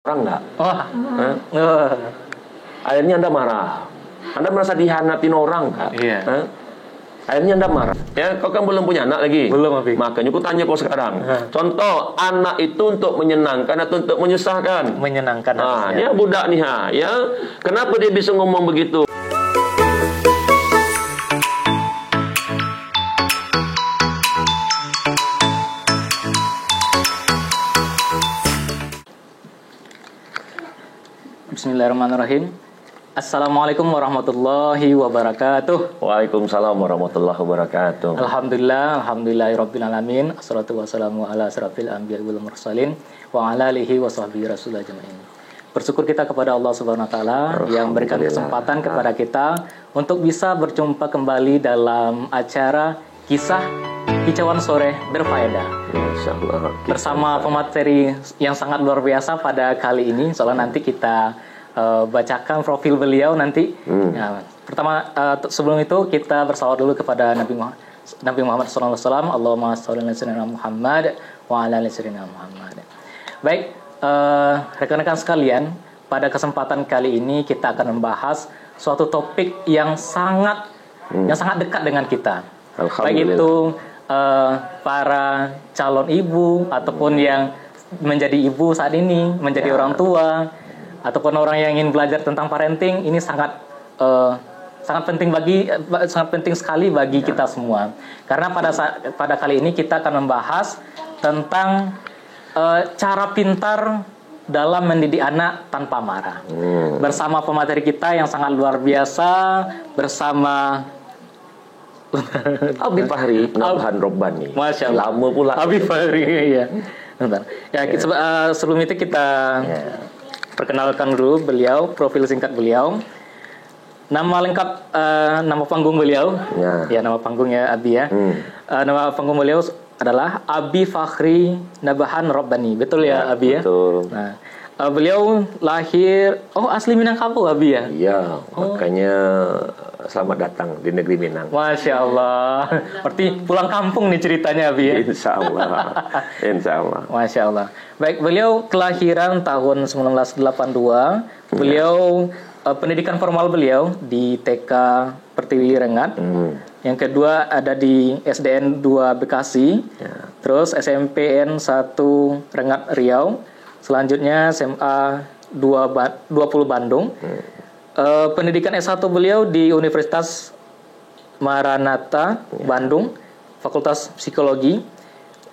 orang enggak? Wah. Akhirnya Anda marah. Anda merasa dihianatin orang enggak? Iya. Akhirnya Anda marah. Ya, kau kan belum punya anak lagi. Belum, Abi. Makanya aku tanya kau sekarang. Contoh, anak itu untuk menyenangkan atau untuk menyusahkan? Menyenangkan. Nah, ya budak nih ya. Kenapa dia bisa ngomong begitu? Bismillahirrahmanirrahim. Assalamualaikum warahmatullahi wabarakatuh. Waalaikumsalam warahmatullahi wabarakatuh. Alhamdulillahirabbil alamin. Assalatu wassalamu ala asrofil anbiya'i wal mursalin wa ala alihi wa sahbihi rasul ajmain. Bersyukur kita kepada Allah Subhanahu wa taala yang memberikan kesempatan kepada kita untuk bisa berjumpa kembali dalam acara kisah Kicauan Sore Berfaedah. Insyaallah. Bersama pemateri yang sangat luar biasa pada kali ini. Soalnya nanti kita bacakan profil beliau nanti. Ya, pertama sebelum itu kita bersalawat dulu kepada Nabi Muhammad SAW. Allahumma sholli ala sayyidina Muhammad wa ala ali sayyidina Muhammad. Baik, rekan-rekan sekalian, pada kesempatan kali ini kita akan membahas suatu topik yang sangat dekat dengan kita. Baik itu para calon ibu ataupun yang menjadi ibu saat ini, menjadi orang tua, ataupun orang yang ingin belajar tentang parenting. Ini sangat penting sekali bagi kita semua. Karena pada kali ini kita akan membahas tentang cara pintar dalam mendidik anak tanpa marah. Bersama pemateri kita yang sangat luar biasa, bersama Abi Fahri Nabhan Robbani. Masya Allah. Lama pula. Abi Fahri, ya. Sebelum itu kita perkenalkan dulu beliau, profil singkat beliau. Nama lengkap, nama panggung beliau. Ya, nama panggungnya Abi ya. Nama panggung beliau adalah Abi Fahri Nabhan Robbani. Betul ya, Abi ya? Betul. Nah, beliau lahir, asli Minangkabau Abi ya? Iya, makanya selamat datang di negeri Minang. Masya Allah. Berarti pulang kampung nih ceritanya Abi ya? Insya Allah. Insya Allah. Masya Allah. Baik, beliau kelahiran tahun 1982. Beliau pendidikan formal beliau di TK Pertiwi Rengat. Yang kedua ada di SDN 2 Bekasi. Terus SMPN 1 Rengat Riau. Selanjutnya SMA 20 Bandung. Pendidikan S1 beliau di Universitas Maranatha Bandung, Fakultas Psikologi.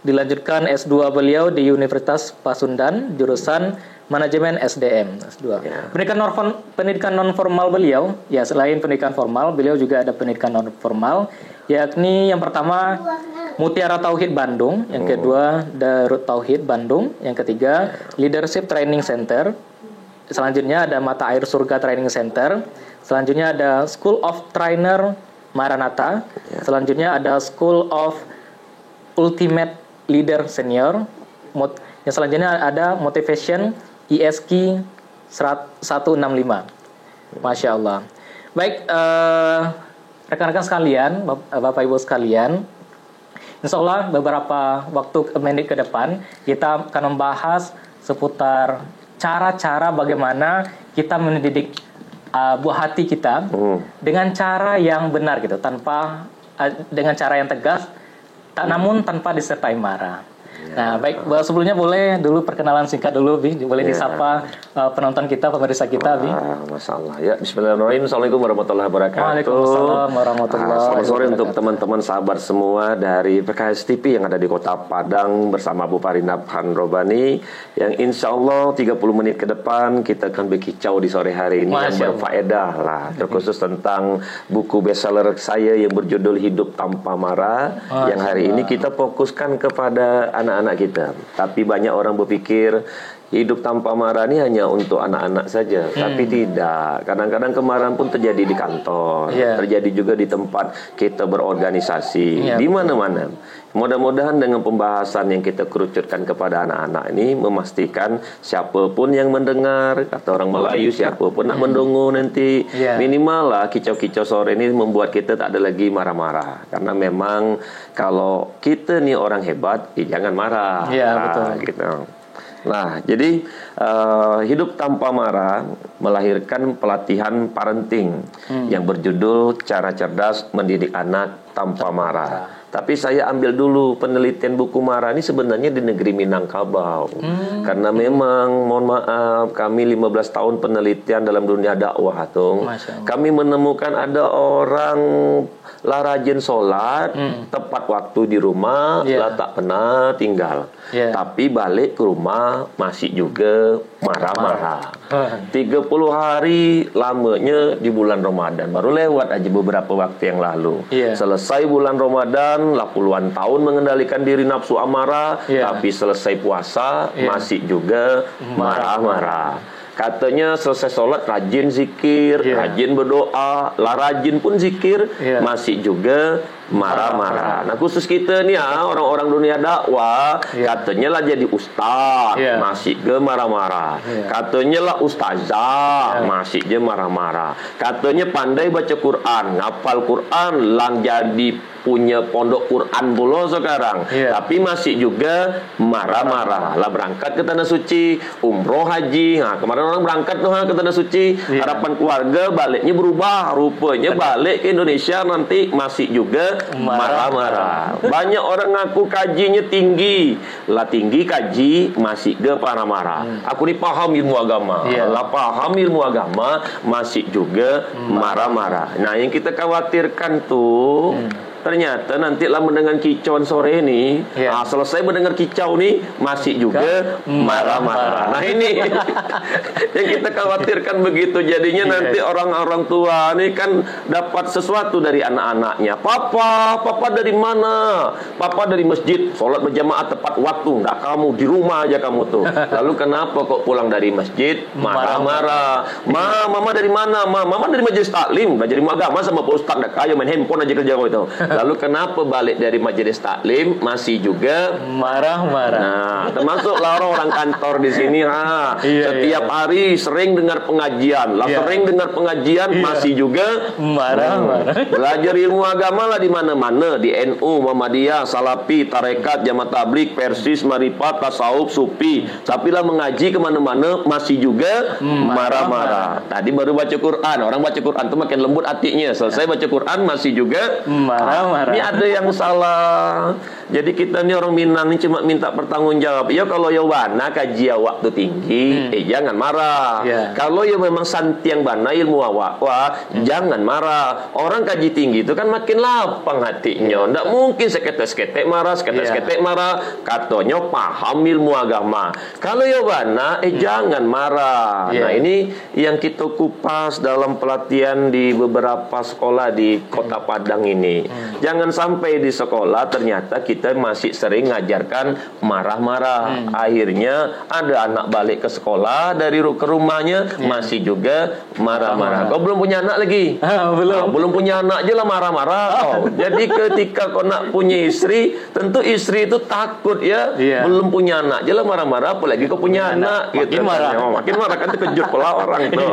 Dilanjutkan S2 beliau di Universitas Pasundan, jurusan Manajemen SDM S2. Pendidikan non formal beliau, ya selain pendidikan formal, beliau juga ada pendidikan non formal, yakni yang pertama Mutiara Tauhid Bandung, yang kedua Darut Tauhid Bandung, yang ketiga Leadership Training Center. Selanjutnya ada Mata Air Surga Training Center. Selanjutnya ada School of Trainer Maranatha. Selanjutnya ada School of Ultimate Leader Senior. Yang selanjutnya ada Motivation ISK 165. Masya Allah. Baik, rekan-rekan sekalian, Bapak Ibu sekalian, insya Allah beberapa menit ke depan kita akan membahas seputar cara-cara bagaimana kita mendidik buah hati kita dengan cara yang benar gitu, dengan cara yang tegas, namun tanpa disertai marah. Nah, baik, sebelumnya boleh dulu perkenalan singkat dulu, Bi. Boleh disapa penonton kita, pemirsa kita, Bi. Masalah. Ya, bismillahirrahmanirrahim. Assalamualaikum warahmatullahi wabarakatuh. Waalaikumsalam warahmatullahi wabarakatuh. Selamat sore untuk teman-teman sahabat semua dari PKS TV yang ada di Kota Padang bersama Bu Fahri Nabhan Robbani, yang insya Allah 30 menit ke depan kita akan berkicau di sore hari ini yang berfaedah lah, terkhusus tentang buku bestseller saya yang berjudul Hidup Tanpa Marah, yang hari ini kita fokuskan kepada anak-anak kita. Tapi banyak orang berpikir hidup tanpa marah ini hanya untuk anak-anak saja. Tapi tidak. Kadang-kadang kemarahan pun terjadi di kantor, terjadi juga di tempat kita berorganisasi, di mana-mana. Mudah-mudahan dengan pembahasan yang kita kerucutkan kepada anak-anak ini memastikan siapapun yang mendengar, kata orang Melayu, siapapun nak mendengar nanti, minimal lah kicau-kicau sore ini membuat kita tak ada lagi marah-marah. Karena memang kalau kita nih orang hebat, jangan marah. Iya, betul. Gitu. Nah, jadi hidup tanpa marah melahirkan pelatihan parenting yang berjudul Cara Cerdas Mendidik Anak Tanpa Marah. Tapi saya ambil dulu penelitian buku marah ini sebenarnya di negeri Minangkabau. Karena memang, mohon maaf, kami 15 tahun penelitian dalam dunia dakwah, Tung. Kami menemukan ada orang lah rajin sholat, tepat waktu di rumah, lah tak pernah tinggal. Tapi balik ke rumah masih juga marah-marah. 30 hari lamanya di bulan Ramadan. Baru lewat aja beberapa waktu yang lalu. Selesai bulan Ramadan, lah puluhan tahun mengendalikan diri nafsu amarah, tapi selesai puasa masih juga marah-marah. Katanya selesai sholat rajin zikir, rajin berdoa, lah rajin pun zikir, masih juga marah-marah. Nah, khusus kita nih ya, orang-orang dunia dakwah, katanya lah jadi ustaz, masih ke marah-marah. Katanya lah ustazah, masih je marah-marah. Katanya pandai baca Quran, ngapal Quran, lang jadi punya pondok Quran pula sekarang, tapi masih juga marah-marah. Lah berangkat ke tanah suci, umroh haji. Nah, kemarin orang berangkat tuh ke tanah suci, harapan keluarga baliknya berubah, rupanya balik ke Indonesia nanti masih juga marah-marah. Banyak orang ngaku kajinya tinggi, lah tinggi kaji masih ke marah-marah. Aku ni paham ilmu agama, lah paham ilmu agama masih juga marah-marah. Nah, yang kita khawatirkan tuh ternyata nanti lah mendengar kicauan sore ini, selesai mendengar kicau nih masih juga marah-marah. Nah, ini yang kita khawatirkan begitu. Jadinya nanti orang-orang tua nih kan dapat sesuatu dari anak-anaknya. Papa dari mana? Papa dari masjid, sholat berjamaah tepat waktu. Enggak, kamu di rumah aja kamu tuh. Lalu kenapa kok pulang dari masjid marah-marah? Mama dari mana? Mama dari majelis taklim, belajar ilmu agama sama Pak Ustaz. Dah kaya main handphone aja kerja kau itu. Lalu kenapa balik dari majelis taklim masih juga marah-marah? Nah, termasuklah orang-orang kantor di sini, setiap hari sering dengar pengajian, sering dengar pengajian masih juga marah-marah. Belajar ilmu agama lah di mana-mana, di NU, Muhammadiyah, Salafi, Tarekat, Jamaah Tabligh, Persis, Marifat, Tasawuf, Sufi. Tapi lah mengaji kemana-mana masih juga marah-marah. Tadi baru baca Quran, orang baca Quran tuh makin lembut hatinya. Selesai baca Quran masih juga marah-marah. Ini ada yang salah. Jadi kita ni orang Minang ni cuma minta pertanggungjawab. Ya kalau ya wana kaji awak tu tinggi, jangan marah. Kalau ya memang santiang bana ilmu awak, jangan marah. Orang kaji tinggi itu kan makin lapang hatinya. Ndak mungkin seketek-seketek marah, seketek-seketek marah. Katanya paham ilmu agama. Kalau ya wana, jangan marah. Nah, ini yang kita kupas dalam pelatihan di beberapa sekolah di Kota Padang ini. Jangan sampai di sekolah ternyata kita masih sering ngajarkan marah-marah. Akhirnya ada anak balik ke sekolah dari ke rumahnya masih juga marah-marah. Kau belum punya anak lagi? Belum punya anak je lah marah-marah. Jadi ketika kau nak punya istri, tentu istri itu takut ya. Belum punya anak je lah marah-marah, apalagi kau punya anak gitu. Makin marah kan terkejut pula orang itu.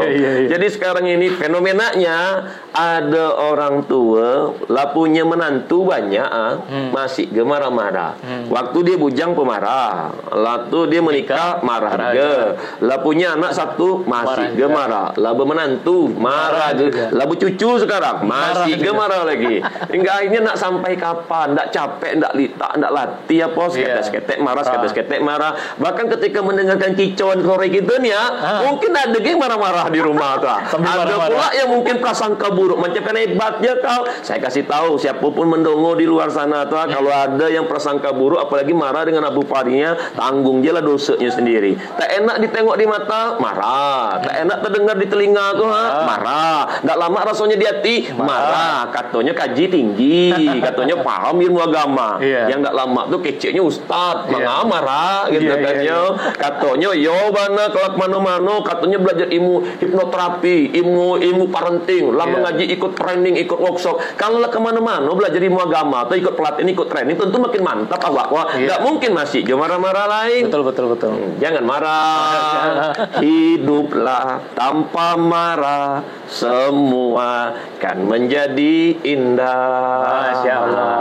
Jadi sekarang ini fenomenanya ada orang tua lah punya menantu banyak, masih ge marah-marah. Waktu dia bujang pemarah, lalu dia menikah marah juga. Lah punya anak satu masih ge marah. Lah bermenantu marah ge. Lah bercucu sekarang masih ge marah lagi. Hingga akhirnya nak sampai kapan? Ndak capek, ndak litak, ndak latih apa seketek-seketek marah, seketek-seketek marah. Bahkan ketika mendengarkan kicauan sore kita nih ya, mungkin ada ge marah-marah di rumah tuh. Ada pula yang mungkin prasangka buruk, macam kan hebatnya kau. Saya kasih tahu siapapun mendongo di luar sana tuh, kalau ada yang prasangka buruk apalagi marah dengan Abu Farinya, tanggung je lah dosanya sendiri. Tak enak ditengok di mata, marah. Tak enak terdengar di telinga tuh, marah. Tak lama rasanya di hati, marah. Katanya kaji tinggi, katanya paham ilmu agama. Yang tak lama tuh keceknya ustaz, marah gitu katanya. Katanya yo bana kelak mano-mano, katanya belajar ilmu hipnoterapi, ilmu parenting, lah mengaji ikut training, ikut workshop. Kalau lah kemana-mana no belajar ilmu agama atau ikut pelatihan, ikut training, tentu makin mantap awak. Wah, nggak mungkin masih cuma marah-marah lain. Betul. Jangan marah. Hiduplah tanpa marah, semua kan menjadi indah. Masya Allah.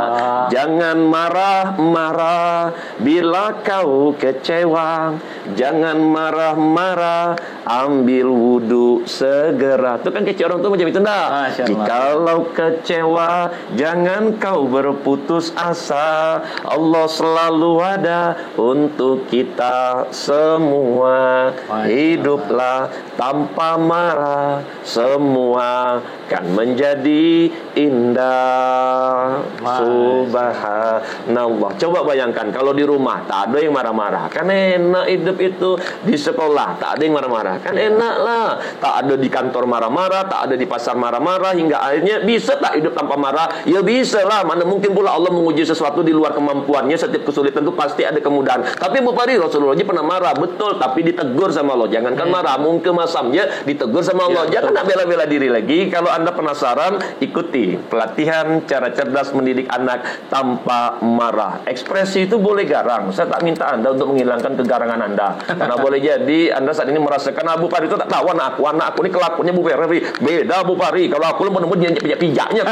Jangan marah-marah bila kau kecewa. Jangan marah-marah, ambil wudhu segera. Itu kan kecewa orang tua macam itu enggak? Jikalau kecewa, jangan kau berputus asa. Allah selalu ada untuk kita semua. Hiduplah tanpa marah, semua kan menjadi indah. Subhanallah. Coba bayangkan kalau di rumah tak ada yang marah-marah, kan enak hidup itu. Di sekolah tak ada yang marah-marah, kan enak lah. Tak ada di kantor marah-marah, tak ada di pasar marah-marah, hingga akhirnya bisa tak hidup tanpa marah? Ya bisa lah. Mana mungkin pula Allah menguji sesuatu di luar kemampuannya. Setiap kesulitan itu pasti ada kemudahan. Tapi Bu Fari, Rasulullah pernah marah, betul, tapi ditegur sama Allah. Jangankan marah, mungkin masamnya ditegur sama Allah. Jangan nak bela-bela diri lagi. Kalau Anda penasaran, ikuti pelatihan cara cerdas mendidik anak tanpa marah. Ekspresi itu boleh garang. Saya tak minta Anda untuk menghilangkan kegarangan Anda. Karena boleh jadi Anda saat ini merasakan Bu Fari itu tak tahu anak aku ini kelakuannya Bu Fari beda Bu Fari. Kalau aku benar-benar dia pijak-pijaknya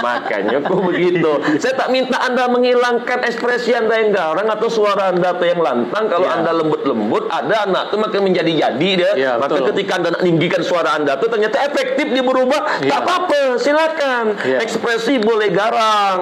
makanya aku begitu. Saya tak minta Anda menghilangkan ekspresi Anda yang garang atau suara Anda yang lantang. Kalau Anda lembut-lembut, ada anak itu makin menjadi-jadi dia. Maka ketika Anda meninggikan suara Anda itu ternyata efektif dia berubah. Tak apa, silakan. Ekspresi boleh garang,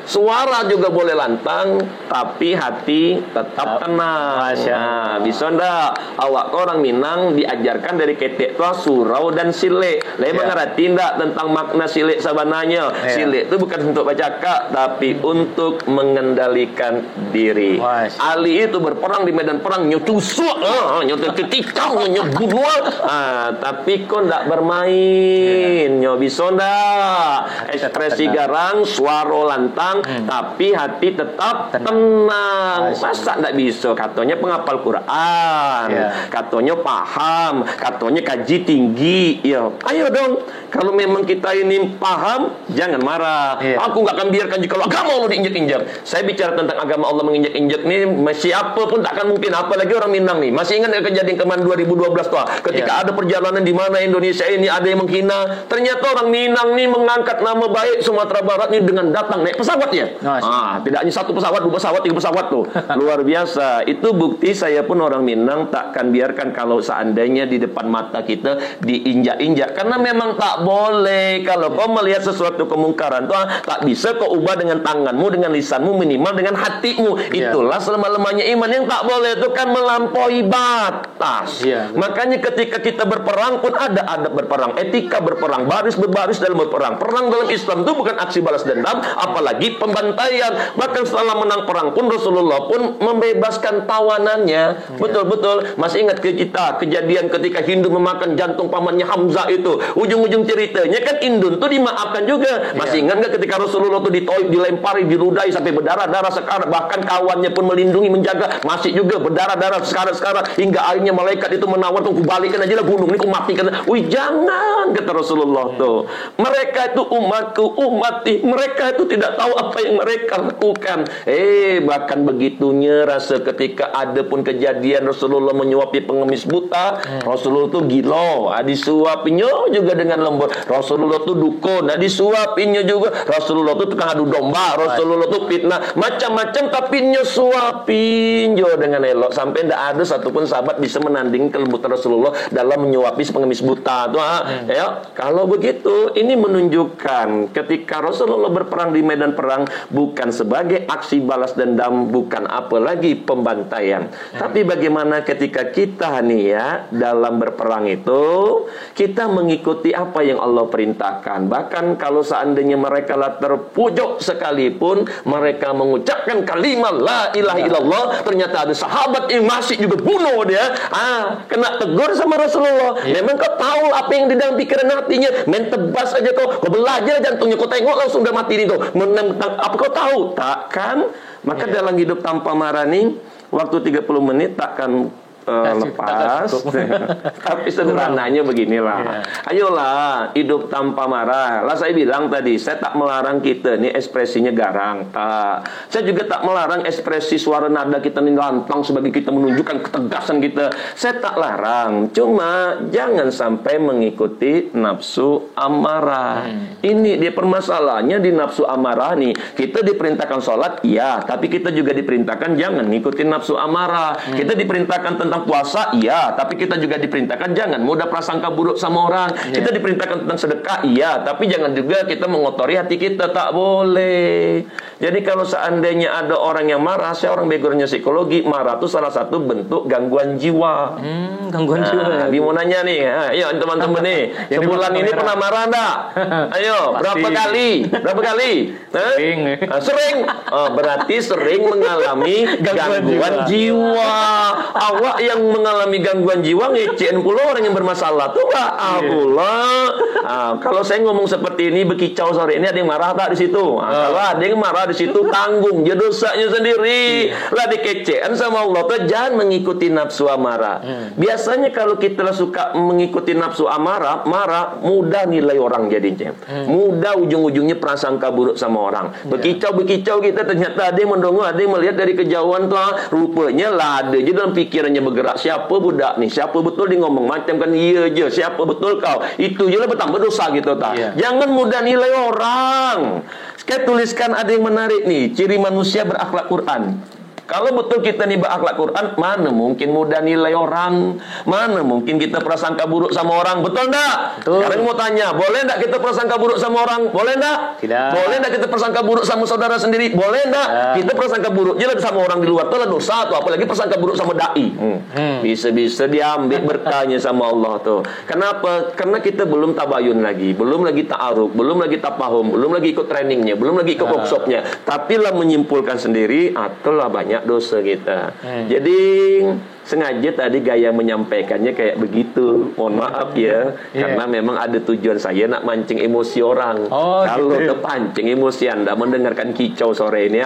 suara juga boleh lantang, tapi hati tetap tenang. Nah, bisa ndak? Awak orang Minang diajarkan dari ketek tua surau dan silek. Memang ngerti ndak tentang makna silek sebenarnya? Silek itu bukan untuk bercakap, tapi untuk mengendalikan diri. Ali itu berperang di medan perang, nyotusuk, nyotukikau, nyobunuh. Tapi kok ndak bermain? Nyo bisa ndak? Ekspresi garang, suara lantang, tapi hati tetap tenang. Masa tidak bisa? Katanya penghafal Quran, katanya paham, katanya kaji tinggi. Ya, ayo dong. Kalau memang kita ini paham, jangan marah. Aku nggak akan biarkan jika agama Allah diinjak-injak. Saya bicara tentang agama Allah menginjak-injak ini, siapa pun tak akan mungkin. Apalagi orang Minang nih. Masih ingat kejadian kemarin 2012 tuh? Ketika ada perjalanan di mana Indonesia ini ada yang menghina. Ternyata orang Minang nih mengangkat nama baik Sumatera Barat ini dengan datang naik pesawat. Tidak hanya satu pesawat, dua pesawat, tiga pesawat tuh. Luar biasa. Itu bukti saya pun orang Minang takkan biarkan kalau seandainya di depan mata kita diinjak-injak. Karena memang tak boleh. Kalau kau melihat sesuatu kemungkaran tuh, tak bisa kau ubah dengan tanganmu, dengan lisanmu, minimal dengan hatimu. Itulah selama-lamanya iman. Yang tak boleh itu kan melampaui batas. Makanya ketika kita berperang pun ada adab berperang, etika berperang, baris berbaris dalam berperang. Perang dalam Islam itu bukan aksi balas dendam, apalagi pembantaian. Bahkan setelah menang perang pun Rasulullah pun membebaskan tawanannya. Betul-betul. Masih ingat kita kejadian ketika Hindu memakan jantung pamannya Hamzah itu. Ujung-ujung ceritanya kan Indun tuh dimaafkan juga. Masih ingat nggak ketika Rasulullah tuh ditoib, dilempari, diludai sampai berdarah-darah sekarang. Bahkan kawannya pun melindungi, menjaga. Masih juga berdarah-darah sekarang. Hingga akhirnya malaikat itu menawar tuh, balikan aja lah gunung ini, ku matikan. Wih, jangan, kata Rasulullah tuh. Mereka itu umatku, umati. Mereka itu tidak tahu apa yang mereka lakukan. Bahkan begitunya rasa ketika ada pun kejadian Rasulullah menyuapi pengemis buta, Rasulullah tuh gila, disuapinya juga dengan lembut. Rasulullah tuh dukun, disuapinya juga. Rasulullah tuh tukang adu domba, Rasulullah tuh fitnah, macam-macam, tapi nyuapin juga dengan elok. Sampai tidak ada satupun sahabat bisa menanding kelembutan Rasulullah dalam menyuapi pengemis buta tuh. Ya, kalau begitu ini menunjukkan ketika Rasulullah berperang di medan perang bukan sebagai aksi balas dendam, bukan apalagi pembantaian. Tapi bagaimana ketika kita nih ya dalam berperang itu kita mengikuti apa yang Allah perintahkan. Bahkan kalau seandainya mereka lah terpojok sekalipun mereka mengucapkan kalimat la ilaha illallah, ternyata ada sahabat yang masih juga bunuh dia. Kena tegur sama Rasulullah. Memang kau tahu apa yang di dalam pikiran hatinya. Main tebas aja kau belajar jantungnya, kau tengok langsung udah mati itu. Apa kau tahu? Takkan. Maka dalam hidup tanpa marah nih, waktu 30 menit takkan lepas. Tapi sederhananya beginilah. Ayolah hidup tanpa marah. Lah saya bilang tadi, saya tak melarang kita nih ekspresinya garang, tak. Saya juga tak melarang ekspresi suara nada kita nih lantang sebagai kita menunjukkan ketegasan kita. Saya tak larang. Cuma jangan sampai mengikuti nafsu amarah. Ini dia permasalahannya di nafsu amarah nih. Kita diperintahkan sholat, ya, tapi kita juga diperintahkan jangan ngikutin nafsu amarah. Kita diperintahkan tentang puasa, iya, tapi kita juga diperintahkan jangan mudah prasangka buruk sama orang. Kita diperintahkan tentang sedekah, iya, tapi jangan juga kita mengotori hati kita, tak boleh. Jadi kalau seandainya ada orang yang marah, saya orang backgroundnya psikologi, marah itu salah satu bentuk gangguan jiwa. Gangguan jiwa. Mau nanya nih, ayo teman-teman nih, sebulan ini pernah marah enggak? Ayo, berapa kali? Berapa kali? Sering. Berarti sering mengalami gangguan jiwa. Awak yang mengalami gangguan jiwa ngecein pula orang yang bermasalah tuh Pak. Pula. Kalau saya ngomong seperti ini bekicau sore ini ada yang marah tak di situ? Kalau ada yang marah di situ tanggung dia dosanya sendiri. Lah dikecein sama Allah tuh jangan mengikuti nafsu amarah. Biasanya kalau kita suka mengikuti nafsu amarah, marah mudah nilai orang jadinya. Mudah ujung-ujungnya prasangka buruk sama orang. Bekicau kita ternyata ada yang mendongo, ada yang melihat dari kejauhan tuh rupanya lah ada je dalam pikirannya bergerak. Siapa budak nih? Siapa betul dia ngomong macam kan iya je. Siapa betul kau? Itu je lah bertambah dosa gitu tak. Jangan mudah nilai orang. Saya tuliskan ada yang menarik nih, ciri manusia berakhlak Quran. Kalau betul kita nih berakhlak Quran, mana mungkin mudah nilai orang, mana mungkin kita prasangka buruk sama orang, betul enggak? Sekarang mau tanya, boleh enggak kita prasangka buruk sama orang? Boleh enggak? Tidak. Boleh enggak kita prasangka buruk sama saudara sendiri? Boleh enggak? Kita prasangka buruk je sama orang di luar itu lah dosa tuh, apalagi prasangka buruk sama dai. Bisa-bisa diambil berkahnya sama Allah tuh. Kenapa? Karena kita belum tabayun lagi, belum lagi ta'aruf, belum lagi tapahum, belum lagi ikut trainingnya, belum lagi ikut workshopnya. Tapi lah menyimpulkan sendiri, atulah banyak dosa kita. Jadi sengaja tadi gaya menyampaikannya kayak begitu. Mohon maaf ya, karena memang ada tujuan saya nak mancing emosi orang. Kalau terpancing emosi Anda mendengarkan kicau sore ini,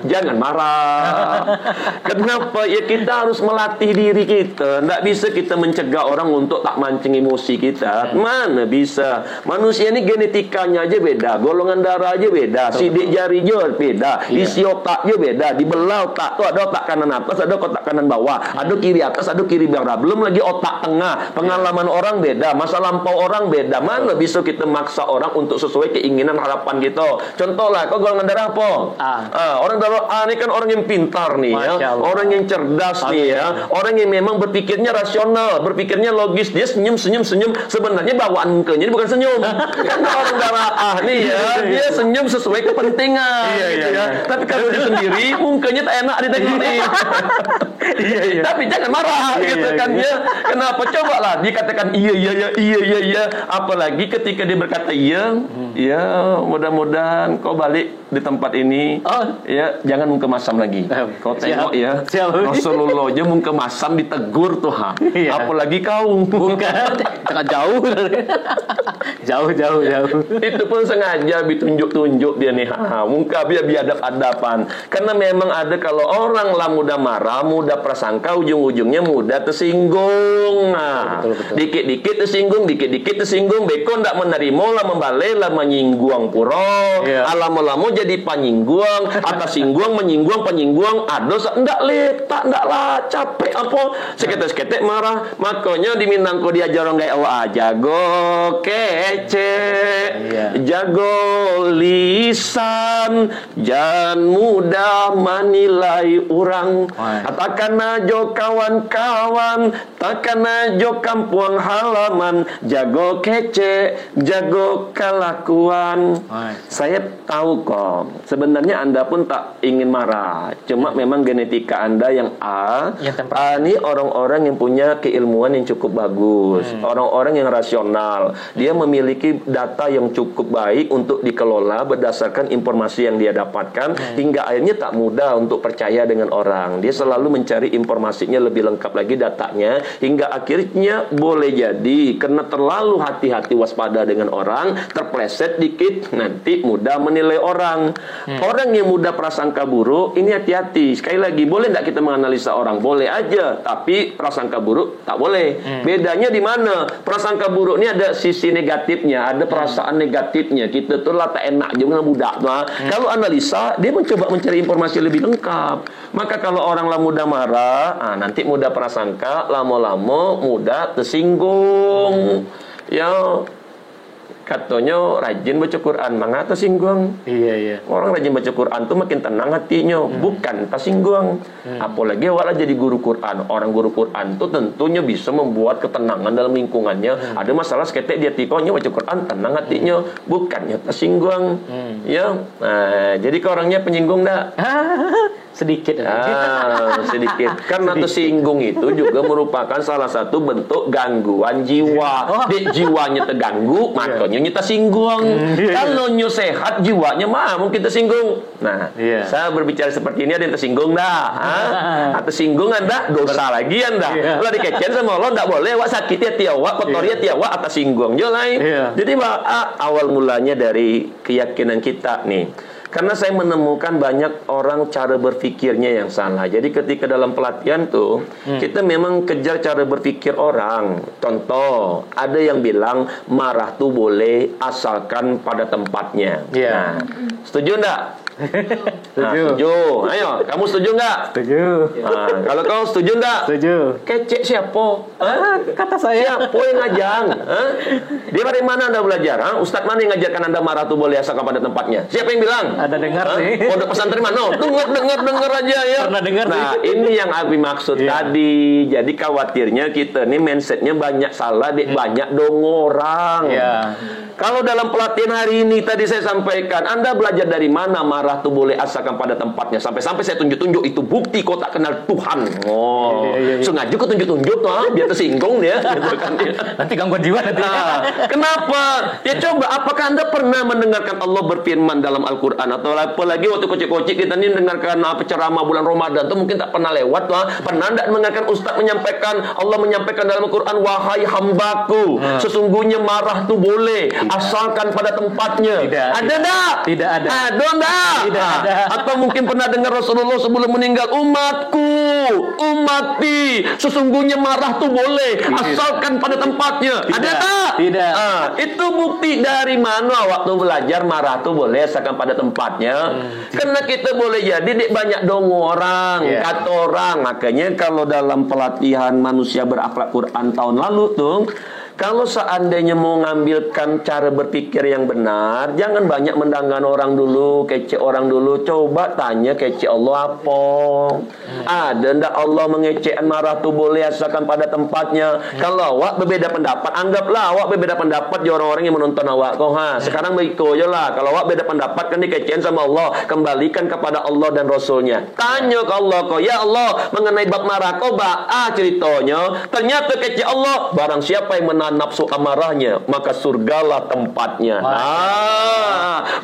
jangan marah. Kenapa? Ya kita harus melatih diri kita. Tidak bisa kita mencegah orang untuk tak mancing emosi kita. Mana bisa? Manusia ini genetikanya aja beda, golongan darah aja beda, sidik jari aja beda, isi otak aja beda, dibelah otak tuh ada otak kanan atas, ada otak kanan bawah, ada kiri atas, ada kiri bawah. Belum lagi otak tengah. Pengalaman orang beda, masa lampau orang beda. Mana bisa kita maksa orang untuk sesuai keinginan harapan kita? Contoh lah, kau golongan darah apa? Orang darah A ini kan orang yang pintar nih ya, orang yang cerdas nih ya, orang yang memang berpikirnya rasional, berpikirnya logis. Dia senyum. Sebenarnya bawaan mukanya ini bukan senyum. Karena orang darah A nih ya, dia senyum sesuai kepentingan. Tapi kalau dia sendiri, mukanya tak enak ditengok nih. Tapi jangan marah gitu kan ya. Kenapa? Coba lah dikatakan iya. Apalagi ketika dia berkata iya, ya mudah-mudahan kau balik di tempat ini. Ya jangan muka masam lagi. Kau tengok ya, Rasulullah aja muka masam ditegur tuh apalagi kau bukan sangat jauh. jauh. Itu pun sengaja ditunjuk-tunjuk dia nih. Muka biar biadab-adaban. Karena memang ada kalau orang lah mudah marah, mudah prasangka, ujung-ujungnya mudah tersinggung. Betul. Dikit-dikit tersinggung, beko ndak menerima lah membalai lah menyinggung puro. Lama-lama jadi panyinggung, atas singgung, menyinggung, penyinggung, aduh ndak letak, ndak lah capek apa, seketek-seketek marah. Makanya di Minangko diajar orang kayak jago kece, jago lisan, jangan mudah menilai orang. Takkan ajo kawan-kawan, takkan ajo kampung halaman, jago kece, jago kelakuan. Saya tahu kok, sebenarnya Anda pun tak ingin marah. Cuma memang genetika Anda yang A ini orang-orang yang punya keilmuan yang cukup bagus, orang-orang yang rasional. Dia memilih memiliki data yang cukup baik untuk dikelola berdasarkan informasi yang dia dapatkan, hingga akhirnya tak mudah untuk percaya dengan orang. Dia selalu mencari informasinya lebih lengkap lagi, datanya, hingga akhirnya boleh jadi karena terlalu hati-hati waspada dengan orang, terpleset dikit, nanti mudah menilai orang. Orang yang mudah prasangka buruk, ini hati-hati. Sekali lagi, boleh tidak kita menganalisa orang? Boleh aja, tapi prasangka buruk tak boleh. Bedanya di mana? Prasangka buruk ini ada sisi negatifnya, ada perasaan negatifnya. Kita tuh lah tak enak je dengan budak tuh. Kalau analisa, dia mencoba mencari informasi lebih lengkap. Maka kalau orang lah mudah marah, nanti mudah prasangka, lama-lama mudah tersinggung. Ya, katanya rajin baca Quran, mangga tersinggung. Iya. Orang rajin baca Quran tuh makin tenang hatinya, bukan tersinggung. Apalagi awak jadi guru Quran. Orang guru Quran tuh tentunya bisa membuat ketenangan dalam lingkungannya. Ada masalah seketik dia tikonya baca Quran, tenang hatinya, bukannya tersinggung. Ya, nah, jadi ke orangnya penyinggung dah. Sedikit. Sedikit. Karena tersinggung itu juga merupakan salah satu bentuk gangguan jiwa. Jiwanya terganggu, makanya nyita singgung. Kalau nyu sehat, jiwanya mah mungkin tersinggung. Nah, saya berbicara seperti ini ada yang tersinggung dah. Tersinggung anda, dosa lagi anda. Kalau dikecen sama Allah, tidak boleh. Wak sakit ya tiawak, kotor ya tiawak, atas singgung. Jadi awal mulanya dari keyakinan kita nih. Karena saya menemukan banyak orang cara berpikirnya yang salah. Jadi ketika dalam pelatihan tuh, kita memang kejar cara berpikir orang. Contoh, ada yang bilang marah tuh boleh asalkan pada tempatnya. Nah, setuju enggak? Setuju. Ayo, kamu setuju enggak? Setuju. Kalau kau setuju enggak? Setuju. Kecek siapa? Kata saya. Siapa yang ngajang? Dia dari mana anda belajar? Ustadz mana yang ngajarkan anda marah tuh boleh asalkan pada tempatnya? Siapa yang bilang? Ada dengar sih. Pondok pesantren mana? Dengar aja ya. Pernah dengar sih. Ini yang Abi maksud tadi. Jadi khawatirnya kita nih mindsetnya banyak salah, banyak dong orang. Kalau dalam pelatihan hari ini tadi saya sampaikan, anda belajar dari mana marah tuh boleh asalkan pada tempatnya. Sampai-sampai saya tunjuk-tunjuk itu bukti kau tak kenal Tuhan. Sengaja kau tunjuk-tunjuk biar tersinggung dia. Gitu kan, nanti gangguan jiwa nanti. Kenapa? Ya coba, apakah anda pernah mendengarkan Allah berfirman dalam Al-Quran? Atau apalagi waktu kocik-kocik kita ini mendengarkan ceramah bulan Ramadan tuh mungkin tak pernah lewat. Pernah tidak mendengarkan Ustaz menyampaikan, Allah menyampaikan dalam Al-Quran, wahai hambaku, sesungguhnya marah tuh boleh asalkan pada tempatnya. Ada tak? Tidak ada. Ada tak? Tidak ada. Atau mungkin pernah dengar Rasulullah sebelum meninggal, umati, sesungguhnya marah tuh boleh asalkan pada tempatnya. Ada tak? Tidak. Itu bukti dari mana waktu belajar marah tuh boleh asalkan pada tempatnya. Karena kita boleh jadi banyak dong orang, kata orang. Makanya kalau dalam pelatihan manusia berakhlak Quran tahun lalu tuh, kalau seandainya mau ngambilkan cara berpikir yang benar, jangan banyak mendangan orang dulu, kece orang dulu. Coba tanya kece Allah apa? Ada ndak Allah mengecekan marah tuh boleh asalkan pada tempatnya? Kalau awak berbeda pendapat, anggaplah awak berbeda pendapat di orang-orang yang menonton awak kok. Sekarang begitu aja lah. Kalau awak beda pendapat kan dikecekan sama Allah, kembalikan kepada Allah dan Rasulnya. Tanya ke Allah kok, ya Allah mengenai bab marah kok ceritanya. Ternyata kece Allah, barang siapa yang nafsu amarahnya, maka surgalah tempatnya.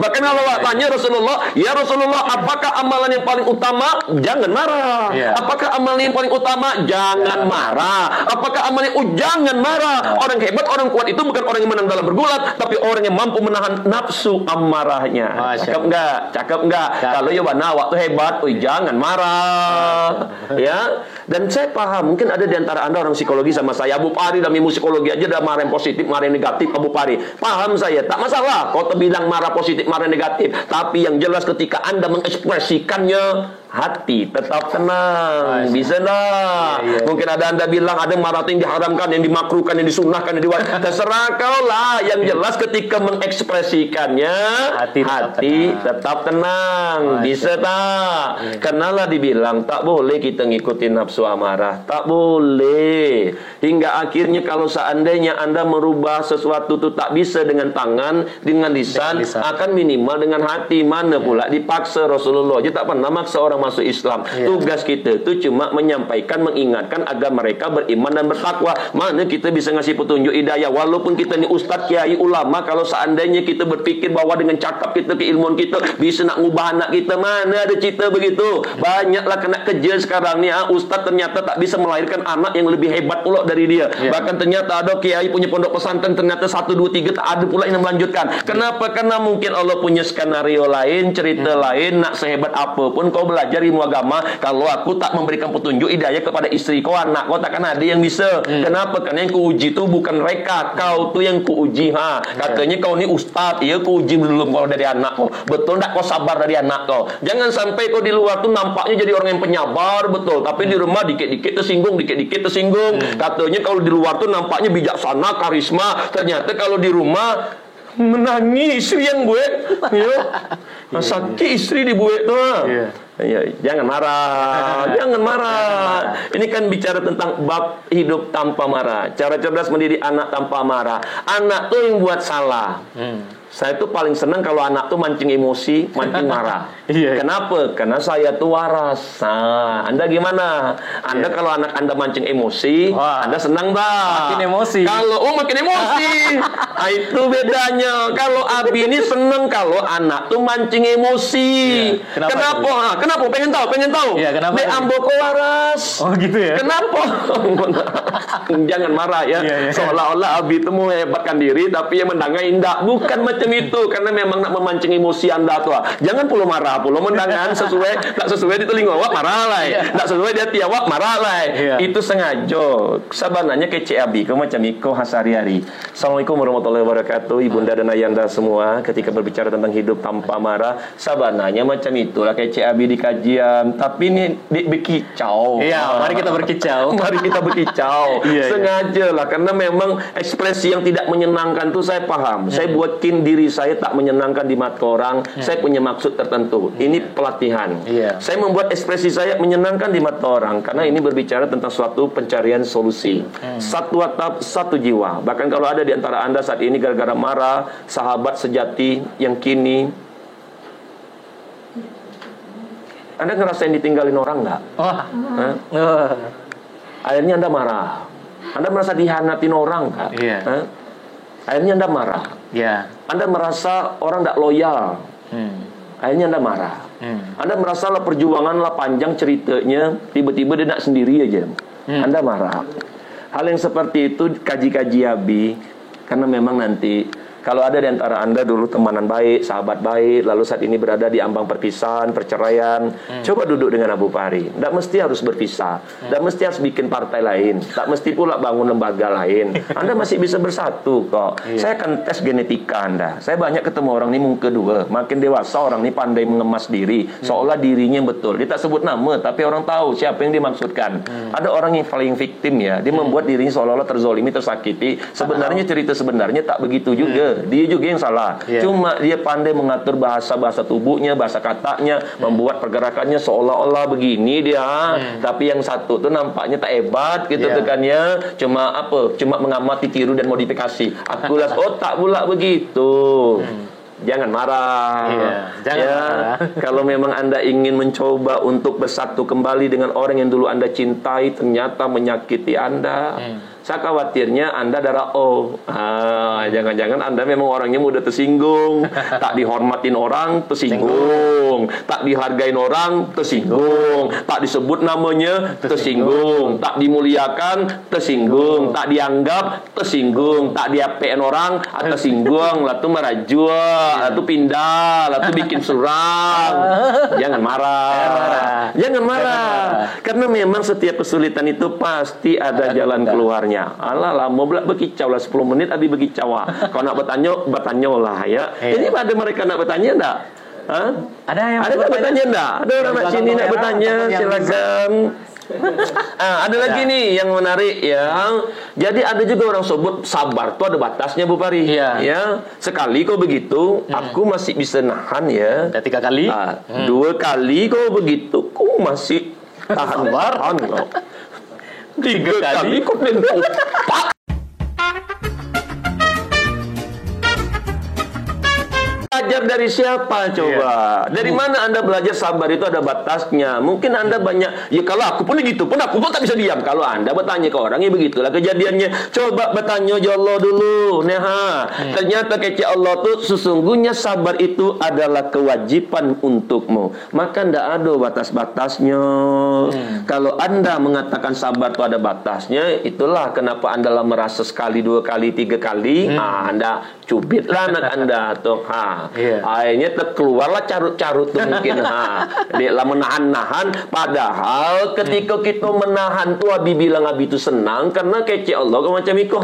Bahkan kalau tanya Rasulullah, ya Rasulullah, apakah amalan yang paling utama? Jangan marah. Apakah amalan yang paling utama? Jangan marah. Apakah amalan jangan marah. Orang hebat, orang kuat itu bukan orang yang menang dalam bergulat, tapi orang yang mampu menahan nafsu amarahnya. Cakep enggak? Cakep enggak? Kalau ya mana waktu hebat, jangan marah. Ya. Dan saya paham, mungkin ada di antara anda orang psikologi sama saya, Abu Pari dalam ilmu psikologi aja udah marah yang positif, marah yang negatif, Abu Pari. Paham saya, tak masalah kau terbilang marah positif, marah negatif. Tapi yang jelas ketika anda mengekspresikannya, hati tetap tenang. Bisa enggak? Mungkin ada anda bilang ada marah yang diharamkan, yang dimakruhkan, yang disunahkan, yang diwajibkan. Terserah kau lah. Yang jelas ketika mengekspresikannya, hati tetap tenang. Bisa tak? Kenalah dibilang tak boleh kita ngikutin nafsu amarah. Tak boleh. Hingga akhirnya kalau seandainya anda merubah sesuatu itu tak bisa dengan tangan, dengan lisan, akan minimal dengan hati. Mana pula dipaksa. Rasulullah aja tak pernah maksa orang masuk Islam. Tugas kita itu cuma menyampaikan, mengingatkan agar mereka beriman dan bertakwa. Mana kita bisa ngasih petunjuk hidayah? Walaupun kita ni ustaz, kiai, ulama, kalau seandainya kita berfikir bahwa dengan cakap kita, keilmuan kita bisa nak ngubah anak kita, mana ada cerita begitu. Banyaklah kena kerja sekarang ni, ustaz ternyata tak bisa melahirkan anak yang lebih hebat pula dari dia. Bahkan ternyata ada kiai punya pondok pesantren, ternyata 1, 2, 3 tak ada pula yang melanjutkan. Kenapa? Karena mungkin Allah punya skenario lain, cerita lain. Nak sehebat apapun kau belajar ilmu agama, kalau aku tak memberikan petunjuk hidayah kepada istri kau, anak kau, takkan ada yang bisa. Kenapa? Karena yang kuuji tu bukan mereka, kau tu yang kuuji. Katanya kau ni ustaz, ya kuuji belum kalau dari anak kau. Betul tak kau sabar dari anak kau? Jangan sampai kau di luar tu nampaknya jadi orang yang penyabar, betul, tapi di rumah dikit-dikit tersinggung, dikit-dikit tersinggung. Katanya kalau di luar tu nampaknya bijaksana, karisma, ternyata kalau di rumah menangis istri yang gue, sakit istri di gue tu. Ya, jangan marah, jangan marah. Ini kan bicara tentang bab hidup tanpa marah, cara cerdas mendidik anak tanpa marah. Anak tuh yang buat salah. Saya tuh paling senang kalau anak tuh mancing emosi, mancing marah. Kenapa? Karena saya tuh waras. Anda gimana? Anda kalau anak Anda mancing emosi, Anda senang tak? Makin emosi. Kalau makin emosi. Itu bedanya. Kalau Abi ini senang kalau anak tuh mancing emosi. Kenapa? Kenapa? Pengen tahu. Kenapa? Be ambo ko waras. Oh gitu ya. Kenapa? Jangan marah ya. Seolah-olah Abi itu mau hebatkan diri, tapi yang mendangai indah. Bukan macam itu, karena memang nak memancing emosi Anda tuh. Jangan puluh marah, puluh mendangan tak sesuai di telinga awak marah lah. Tak sesuai di hati awak marah lah. Itu sengaja. Sabananya kece Abi, kau macam iko hasari-hari. Assalamualaikum warahmatullahi wabarakatuh, ibunda dan ayanda semua. Ketika berbicara tentang hidup tanpa marah, sabananya macam itulah kece Abi di kajian. Tapi ini berkicau. Mari kita berkicau. Mari kita berkicau. Sengaja lah, karena memang ekspresi yang tidak menyenangkan tuh saya paham. Saya buatin diri saya tak menyenangkan di mata orang. Saya punya maksud tertentu. Ini pelatihan. Saya membuat ekspresi saya menyenangkan di mata orang karena ini berbicara tentang suatu pencarian solusi. Satu atap, satu jiwa. Bahkan kalau ada di antara Anda saat ini gara-gara marah, sahabat sejati yang kini Anda ngerasain ditinggalin orang nggak? Akhirnya Anda marah. Anda merasa dihianatin orang nggak? Akhirnya Anda marah. Anda merasa orang tidak loyal. Akhirnya Anda marah. Anda merasa lah perjuangan lah panjang ceritanya, tiba-tiba dia nak sendiri aja. Anda marah. Hal yang seperti itu kaji-kaji Abi, karena memang nanti kalau ada di antara Anda dulu temanan baik, sahabat baik, lalu saat ini berada di ambang perpisahan, perceraian, coba duduk dengan Abu Pari. Tidak mesti harus berpisah, tidak mesti harus bikin partai lain, tidak mesti pula bangun lembaga lain. Anda masih bisa bersatu kok. Saya akan tes genetika Anda. Saya banyak ketemu orang ini muka dua. Makin dewasa orang ini pandai mengemas diri, seolah dirinya betul. Dia tak sebut nama, tapi orang tahu siapa yang dimaksudkan. Ada orang yang paling victim ya, dia membuat dirinya seolah-olah terzolimi, tersakiti. Sebenarnya cerita sebenarnya tak begitu juga. Dia juga yang salah. Cuma dia pandai mengatur bahasa tubuhnya, bahasa katanya, membuat pergerakannya seolah-olah begini dia. Tapi yang satu tuh nampaknya tak hebat gitu tekannya. Cuma mengamati, tiru dan modifikasi. Aku lihat tak pula begitu. Jangan marah. Jangan marah. Kalau memang Anda ingin mencoba untuk bersatu kembali dengan orang yang dulu Anda cintai, ternyata menyakiti Anda, saya khawatirnya Anda darah O. Jangan-jangan Anda memang orangnya mudah tersinggung. Tak dihormatin orang, tersinggung. Tak dihargain orang, tersinggung. Tak disebut namanya, tersinggung. Tak dimuliakan, tersinggung. Tak dianggap, tersinggung. Tak diapain orang, tersinggung. Lalu merajua, lalu pindah, lalu bikin suram. Jangan marah. Jangan marah. Karena memang setiap kesulitan itu pasti ada jalan keluarnya. Alah mau berkicau lah 10 menit Abi berkicau. Kalau nak bertanya lah ya. Ini ada mereka nak bertanya enggak? Ada yang bertanya enggak? Ada orang nak sini nak bertanya, silakan. Ada lagi nih yang menarik ya. Jadi ada juga orang sebut sabar tuh ada batasnya Bu Pari. Ya, sekali kau begitu, aku masih bisa nahan ya. Ada 3 kali. 2 kali kau begitu, kau masih tahan tahan kau. 3 kali kau belajar dari siapa coba? Dari mana Anda belajar sabar itu ada batasnya? Mungkin Anda banyak, ya kalau aku pun gitu pun aku pun tak bisa diam. Kalau Anda bertanya ke orang, ya begitulah kejadiannya. Coba bertanya ya Allah dulu. Nah, ternyata kece Allah tuh sesungguhnya sabar itu adalah kewajiban untukmu. Maka ndak ada batas-batasnya. Kalau Anda mengatakan sabar itu ada batasnya, itulah kenapa Anda lah merasa sekali, 2 kali, 3 kali, Anda cubitlah anak Anda tuh. Akhirnya terkeluarlah carut-carut tuh mungkin. Dia lah menahan-nahan. Padahal ketika kita menahan tuh Abi bilang Abi itu senang karena kece Allah macam itu.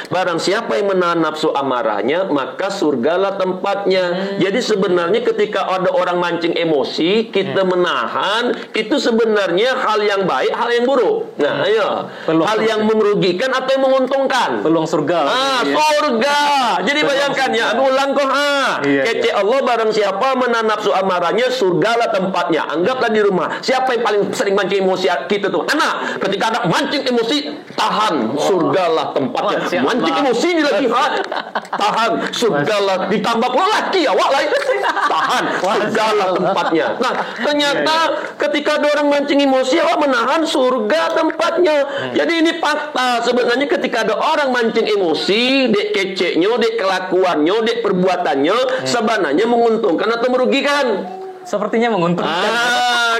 Barang siapa yang menahan nafsu amarahnya, maka surgalah tempatnya. Jadi sebenarnya ketika ada orang mancing emosi, kita menahan, itu sebenarnya hal yang baik, hal yang buruk. Nah, ayo. Hal yang merugikan atau yang menguntungkan? Peluang surga. Surga. Jadi bayangkan ya, aku ulang kok. Kece Allah barang siapa menahan nafsu amarahnya, surgalah tempatnya. Anggaplah di rumah. Siapa yang paling sering mancing emosi kita tuh? Anak. Ketika anak mancing emosi, tahan. Surgalah tempatnya. Mancing emosi ini lagi, tahan. Surgalah. Ditambah pula laki awak lain. Tahan. Surgalah tempatnya. Nah, ternyata ketika ada orang mancing emosi, awak menahan, surga tempatnya. Jadi ini fakta. Sebenarnya ketika ada orang mancing emosi, dek keceknya, dek kelakuannya, dek perbuatannya, sebenarnya menguntungkan atau merugikan? Sepertinya menguntungkan.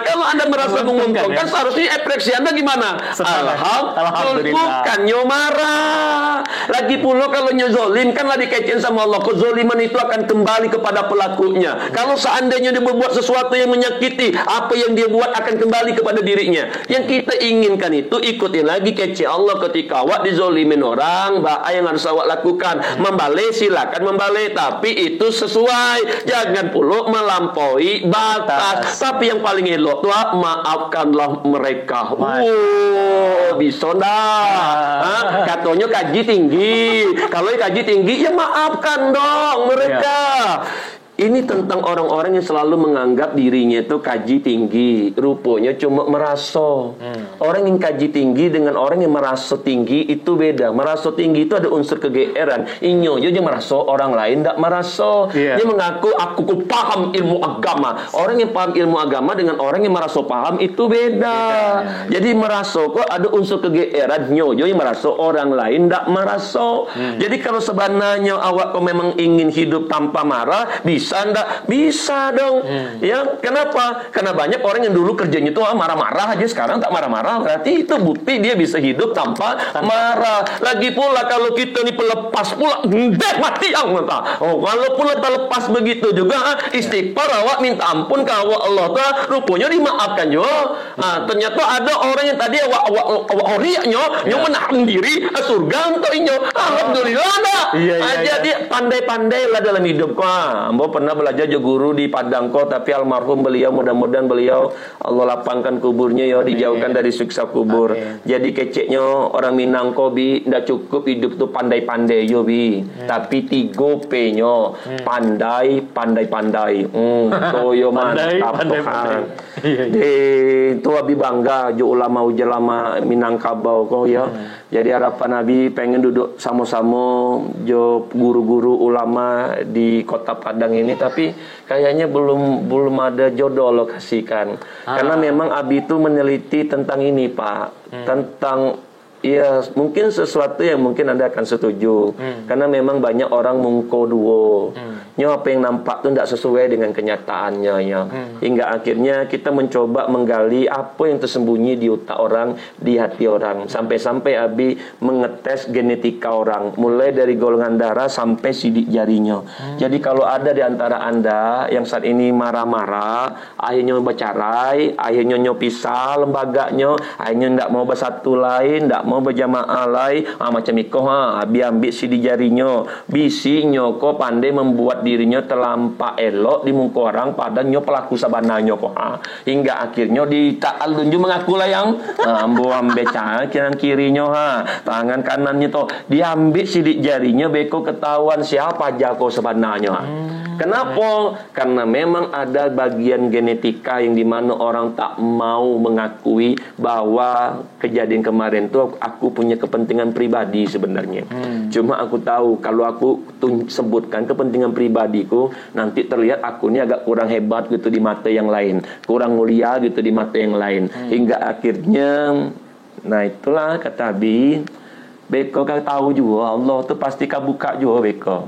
Kalau Anda merasa menguntungkan, seharusnya ekspresi Anda gimana? Alhamdulillah. Bukannya marah. Lagi pula kalau nyozolim, kan lah dikaitkan sama Allah. Kezoliman itu akan kembali kepada pelakunya. Kalau seandainya dia berbuat sesuatu yang menyakiti, apa yang dia buat akan kembali kepada dirinya. Yang kita inginkan itu, ikutin lagi kece Allah ketika awak dizolimin orang, apa yang harus awak lakukan? Membalai, silakan membalai, tapi itu sesuai. Jangan pula melampaui batas. Tapi yang paling elok tuh maafkanlah mereka. Bisa dah. Katanya kaji tinggi. Kalau kaji tinggi, ya maafkan dong mereka. Ini tentang orang-orang yang selalu menganggap dirinya itu kaji tinggi. Rupanya cuma merasa. Orang yang kaji tinggi dengan orang yang merasa tinggi itu beda. Merasa tinggi itu ada unsur kegeeran. Inyo dia merasa, orang lain tak merasa. Dia mengaku aku paham ilmu agama. Orang yang paham ilmu agama dengan orang yang merasa paham itu beda. Jadi merasa kok ada unsur kegeeran. Nyoyo yang merasa, orang lain tak merasa. Jadi kalau sebenarnya awak kau memang ingin hidup tanpa marah, bisa ndak? Bisa dong. Ya, kenapa? Karena banyak orang yang dulu kerjanya itu marah-marah aja, sekarang tak marah-marah. Berarti itu bukti dia bisa hidup tanpa marah. Lagi pula kalau kita ni pelepas pula, mati yang mentah. Kalau pula terlepas begitu juga, istighfar awak minta ampun ke Allah ta, rupanya dimaafkan juga. Ternyata ada orang yang tadi awak horiaknya menahan diri, surga untuk inyo. Alhamdulillah dah. Jadi pandai-pandai lah dalam hidup kau. Pernah belajar jadi guru di Padang kok, tapi almarhum beliau, mudah-mudahan beliau Allah lapangkan kuburnya ya, dijauhkan dari siksa kubur. Jadi keceknya orang Minang kok bi ndak cukup hidup tuh pandai-pandai yo bi, tapi 3P-nya pandai-pandai. Toyo mantap Tuhan. Itu abi bangga jo ulama Minangkabau kok ya. Jadi harapan Nabi pengen duduk sama-sama jo guru-guru ulama di kota Padang ini, tapi kayaknya belum ada jodoh lokasikan. Karena memang Abi itu meneliti tentang ini Pak, tentang ya mungkin sesuatu yang mungkin Anda akan setuju. Karena memang banyak orang mungko duo. Apa yang nampak itu tidak sesuai dengan kenyataannya ya. Hingga akhirnya kita mencoba menggali apa yang tersembunyi di otak orang, di hati orang. Sampai-sampai Abi mengetes genetika orang, mulai dari golongan darah sampai sidik jarinya. Jadi kalau ada di antara Anda yang saat ini marah-marah, akhirnya bercerai, akhirnya pisah lembaganya, akhirnya tidak mau bersatu lain, tidak mau berjamaah lain, macam itu Abi ambil sidik jarinya, bisinya kok pandai membuat dirinya terlampak elok di muka orang, padahal pelaku sabananya kok. Hingga akhirnya di ta'al dunju mengaku lah yang ambo ambil kanan kirinya tangan kanannya tuh diambil sidik jarinya, beko ketahuan siapa aja kok sebenarnya. Kenapa? Karena memang ada bagian genetika yang dimana orang tak mau mengakui bahwa kejadian kemarin tuh aku punya kepentingan pribadi sebenarnya. Cuma aku tahu kalau aku sebutkan kepentingan pribadiku, nanti terlihat aku ini agak kurang hebat gitu di mata yang lain, kurang mulia gitu di mata yang lain, hingga akhirnya, nah itulah kata Abi, beko kan tahu juga Allah tuh pasti buka juga beko.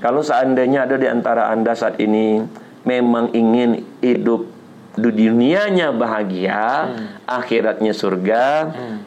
Kalau seandainya ada di antara Anda saat ini memang ingin hidup di dunianya bahagia, akhiratnya surga,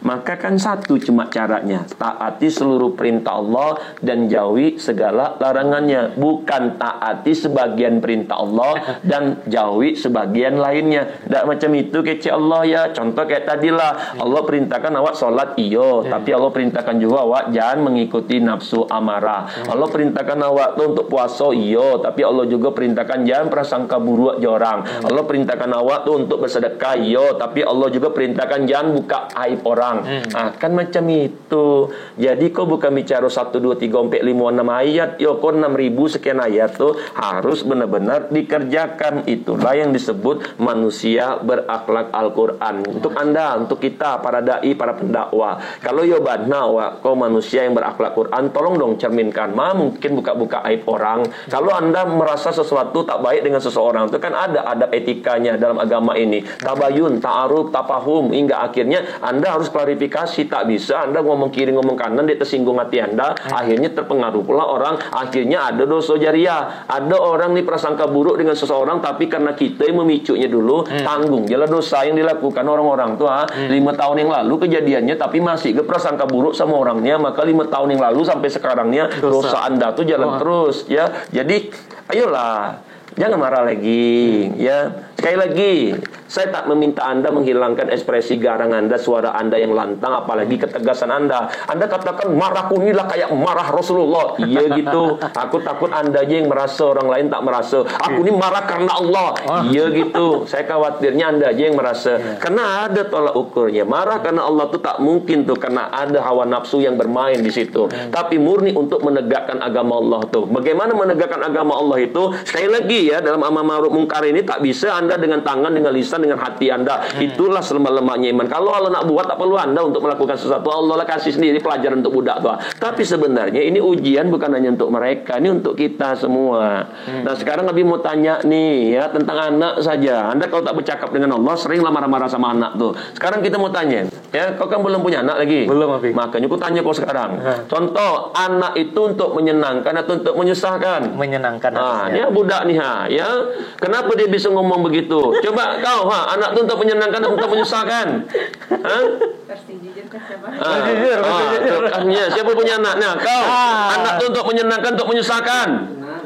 maka kan satu cuma caranya, taati seluruh perintah Allah dan jauhi segala larangannya. Bukan taati sebagian perintah Allah dan jauhi sebagian lainnya. Tak macam itu kece Allah ya. Contoh kayak tadilah, Allah perintahkan awak sholat iyo, tapi Allah perintahkan juga awak jangan mengikuti nafsu amarah. Allah perintahkan awak tuh untuk puasa iyo, tapi Allah juga perintahkan jangan prasangka buruk aja orang. Allah perintahkan awak tuh untuk bersedekah yo, tapi Allah juga perintahkan jangan buka aib orang. Kan macam itu. Jadi kau bukan bicara 1, 2, 3, 4, 5, 6 ayat yo, kau 6.000 sekian ayat tuh harus benar-benar dikerjakan. Itulah yang disebut manusia berakhlak Al-Quran. Untuk Anda, untuk kita, para da'i, para pendakwah, kalau yo badna kau manusia yang berakhlak Quran, tolong dong cerminkan. Mungkin buka-buka aib orang. Kalau Anda merasa sesuatu tak baik dengan seseorang, itu kan ada adab etikanya dalam agama ini, tabayun, ta'aruf, tafahum, hingga akhirnya Anda harus klarifikasi. Tak bisa Anda ngomong kiri ngomong kanan, dia tersinggung hati Anda, akhirnya terpengaruh pula orang, akhirnya ada dosa jariah. Ada orang nih prasangka buruk dengan seseorang, tapi karena kita yang memicunya dulu, tanggung jelas dosa yang dilakukan orang-orang tuh 5 tahun yang lalu kejadiannya, tapi masih prasangka buruk sama orangnya, maka 5 tahun yang lalu sampai sekarangnya dosa Anda tuh jalan terus ya. Jadi ayolah, jangan marah lagi ya. Sekali lagi, saya tak meminta Anda menghilangkan ekspresi garang Anda, suara Anda yang lantang, apalagi ketegasan Anda. Anda katakan marahku inilah kayak marah Rasulullah. Iya gitu. Aku takut Anda aja yang merasa, orang lain tak merasa. Aku ini marah karena Allah. Iya gitu. Saya khawatirnya Anda aja yang merasa. Karena ada tolak ukurnya. Marah karena Allah tuh tak mungkin tuh, karena ada hawa nafsu yang bermain di situ. Tapi murni untuk menegakkan agama Allah tuh. Bagaimana menegakkan agama Allah itu? Sekali lagi ya, dalam amar ma'ruf munkar ini tak bisa Anda dengan tangan, dengan lisan, dengan hati Anda. Itulah selemah-lemahnya iman. Kalau Allah nak buat, tak perlu Anda untuk melakukan sesuatu. Allah lah kasih sendiri pelajaran untuk budak tuh. Tapi sebenarnya ini ujian bukan hanya untuk mereka, ini untuk kita semua. Nah sekarang Nabi mau tanya nih ya tentang anak saja. Anda kalau tak bercakap dengan Allah, seringlah marah-marah sama anak tuh. Sekarang kita mau tanya ya, kau kan belum punya anak lagi. Belum, Abi. Makanya aku tanya kau sekarang. Contoh, anak itu untuk menyenangkan atau untuk menyusahkan? Menyenangkan. Dia budak nih ya. Kenapa dia bisa ngomong begitu? Coba kau anak itu untuk menyenangkan atau untuk menyusahkan? Siapa punya anaknya? Kau anak itu untuk menyenangkan, untuk menyusahkan?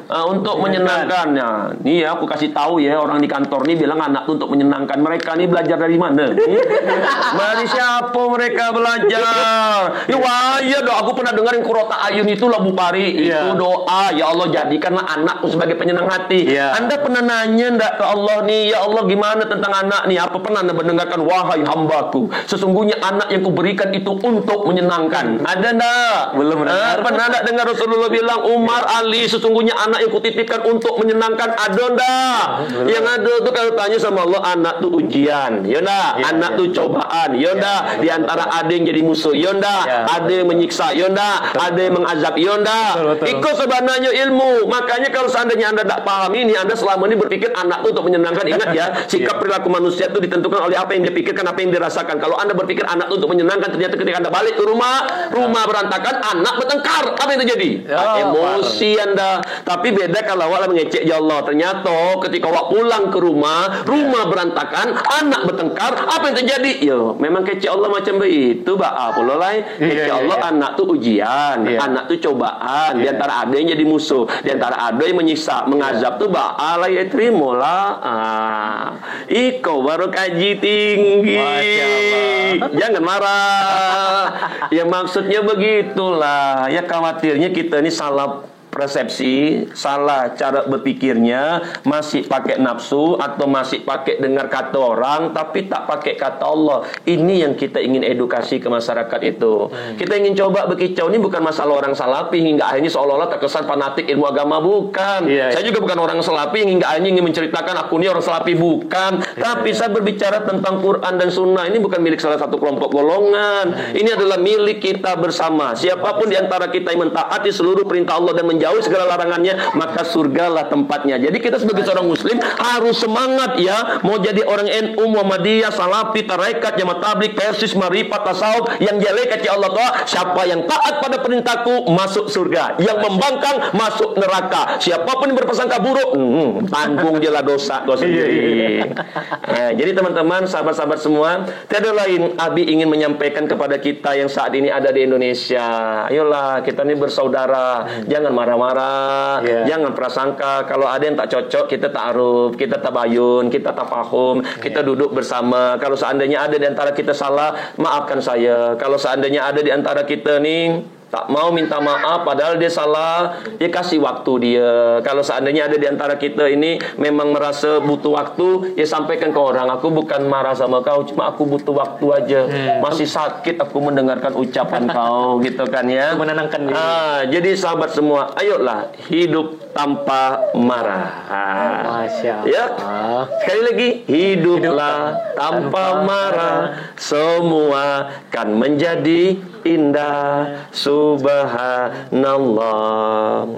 Untuk menyenangkannya. Nih ya, aku kasih tahu ya, orang di kantor nih bilang anak itu untuk menyenangkan. Mereka nih belajar dari mana? Dari siapa mereka belajar? Ya doa, aku pernah dengar yang Qurrata Ayun itu Labu Pari. Itu doa, ya Allah jadikanlah anakku sebagai penyenang hati. Anda pernah nanya enggak ke Allah nih, ya Allah gimana tentang anak nih? Apa pernah Anda mendengarkan, wahai hambaku, sesungguhnya anak yang kuberikan itu untuk menyenangkan? Ada enggak? Belum dengar. Pernah enggak dengar Rasulullah bilang, Umar, Ali, sesungguhnya anak yang kutitipkan untuk menyenangkan? Ada enggak? Yang ada tuh kalau tanya sama Allah, anak tuh ujian, ya enggak? Anak tuh cobaan, ya enggak? Di antara ada yang jadi musuh, ya enggak? Ada yang menyiksa, ya enggak? Ada yang mengazab, ya enggak? Ikut sebenarnya ilmu. Makanya kalau seandainya Anda tak paham ini, Anda selama ini berpikir anak itu untuk menyenangkan. Ingat ya, sikap perilaku manusia itu ditentukan oleh apa yang dia pikirkan, apa yang dirasakan. Kalau Anda berpikir anak itu untuk menyenangkan, ternyata ketika Anda balik ke rumah berantakan, anak bertengkar. Apa yang terjadi? Emosi Anda. Tapi beda kalau awak mengecek ya Allah. Ternyata ketika awak pulang ke rumah berantakan, anak bertengkar, apa yang terjadi? Yo, memang kecek Allah macam begitu, pula lain. Kecek Allah anak tu ujian, anak tu cobaan. Di antara ada yang jadi musuh, di antara ada yang menyiksa, mengazab tu alai terimalah. Iko baru kaji tinggi. Jangan marah. Ya maksudnya begitulah. Ya khawatirnya kita ini salah persepsi, salah cara berpikirnya, masih pakai nafsu atau masih pakai dengar kata orang tapi tak pakai kata Allah. Ini yang kita ingin edukasi ke masyarakat itu. Kita ingin coba berkicau, ini bukan masalah orang salafi hingga akhirnya seolah-olah terkesan fanatik ilmu agama, bukan. Saya juga bukan orang salafi hingga akhirnya ingin menceritakan aku ini orang salafi, bukan. Tapi saya berbicara tentang Quran dan Sunnah. Ini bukan milik salah satu kelompok golongan. Ini adalah milik kita bersama. Siapapun di antara kita yang mentaati seluruh perintah Allah dan menjauhi segala larangannya, maka surgalah tempatnya. Jadi kita sebagai seorang muslim harus semangat ya, mau jadi orang NU, Muhammadiyah, Salafi, Tarekat, Jamaah Tabligh, Persis, Marifat, Tasawuf, yang jelek kata Allah Ta'ala, siapa yang taat pada perintahku masuk surga, yang membangkang masuk neraka. Siapapun yang berprasangka buruk, tanggung dia lah dosa kau sendiri. Jadi teman-teman, sahabat-sahabat semua, tiada lain Abi ingin menyampaikan kepada kita yang saat ini ada di Indonesia. Ayolah, kita ini bersaudara. Jangan marah-marah, jangan prasangka. Kalau ada yang tak cocok, kita ta'aruf, kita tabayun, kita tafahum, kita duduk bersama. Kalau seandainya ada di antara kita salah, maafkan saya. Kalau seandainya ada di antara kita nih tak mau minta maaf padahal dia salah, dia kasih waktu dia. Kalau seandainya ada di antara kita ini memang merasa butuh waktu, ya sampaikan ke orang, aku bukan marah sama kau, cuma aku butuh waktu aja. Masih sakit aku mendengarkan ucapan kau, gitu kan ya. Menenangkan diri. Jadi sahabat semua, ayolah hidup tanpa marah. Masya Allah. Ya, sekali lagi, hiduplah tanpa marah, semua kan menjadi indah. Subhanallah.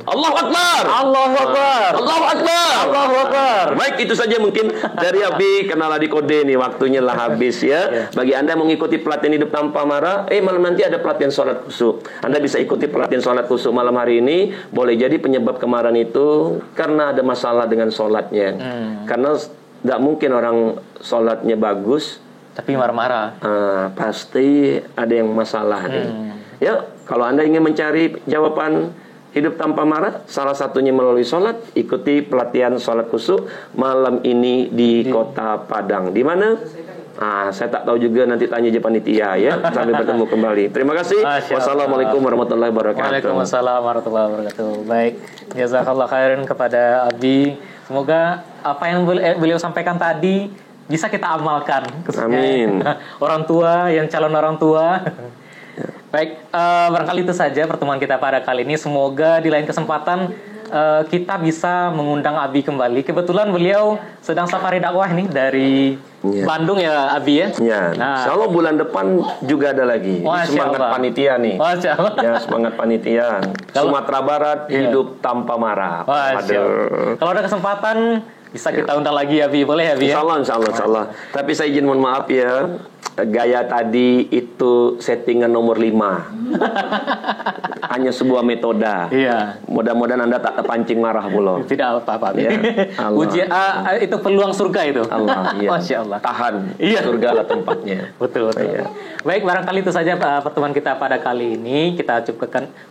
Allahu Akbar. Allahu Akbar. Allahu Akbar. Allahu Akbar. Baik, itu saja mungkin dari Abi, kenal di kode nih, waktunya lah habis ya. Bagi Anda yang mengikuti pelatihan hidup tanpa marah, malam nanti ada pelatihan sholat khusyuk. Anda bisa ikuti pelatihan sholat khusyuk malam hari ini. Boleh jadi penyebab kemarahan itu karena ada masalah dengan sholatnya. Karena tidak mungkin orang sholatnya bagus tapi marah-marah. Pasti ada yang masalah nih. Ya, kalau Anda ingin mencari jawaban hidup tanpa marah, salah satunya melalui sholat. Ikuti pelatihan sholat khusyuk malam ini di Kota Padang. Di mana? Saya tak tahu juga, nanti tanya aja panitia ya. Sampai bertemu kembali. Terima kasih. Wassalamualaikum warahmatullahi wabarakatuh. Waalaikumsalam warahmatullahi wabarakatuh. Baik, jazakallah khairan kepada Abi. Semoga apa yang beliau sampaikan tadi bisa kita amalkan. Amin. Orang tua, yang calon orang tua. Baik, barangkali itu saja pertemuan kita pada kali ini. Semoga di lain kesempatan kita bisa mengundang Abi kembali. Kebetulan beliau sedang safari dakwah nih dari Bandung ya Abi ya. Nah, insya Allah bulan depan juga ada lagi. Semangat panitia nih. Ya, semangat panitia. Sumatera Barat hidup tanpa marah. Kalau ada kesempatan bisa kita undang lagi ya Abi, boleh ya Abi ya? Insya Allah. Tapi saya izin mohon maaf ya, gaya tadi itu settingan nomor 5. Hanya sebuah metode. Mudah-mudahan Anda tak terpancing marah pula. Tidak apa-apa. Ya, itu peluang surga itu. Masya Allah. Tahan. Surga lah tempatnya. Betul. Baik, barangkali itu saja pertemuan kita pada kali ini. Kita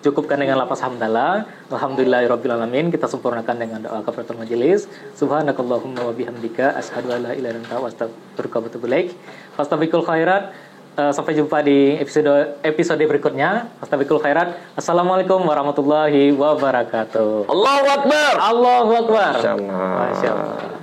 cukupkan dengan lafaz hamdalah. Alhamdulillahirabbil alamin. Kita sempurnakan dengan doa kafaratul majelis. Subhanakallahumma wa bihamdika asyhadu an la ilaha illa anta astaghfiruka wa atubu ilaik. Fastabiqul khairat. Sampai jumpa di episode berikutnya. Fastabiqul khairat. Assalamualaikum warahmatullahi wabarakatuh. Allahu Akbar. Allahu Akbar. Masya Allah.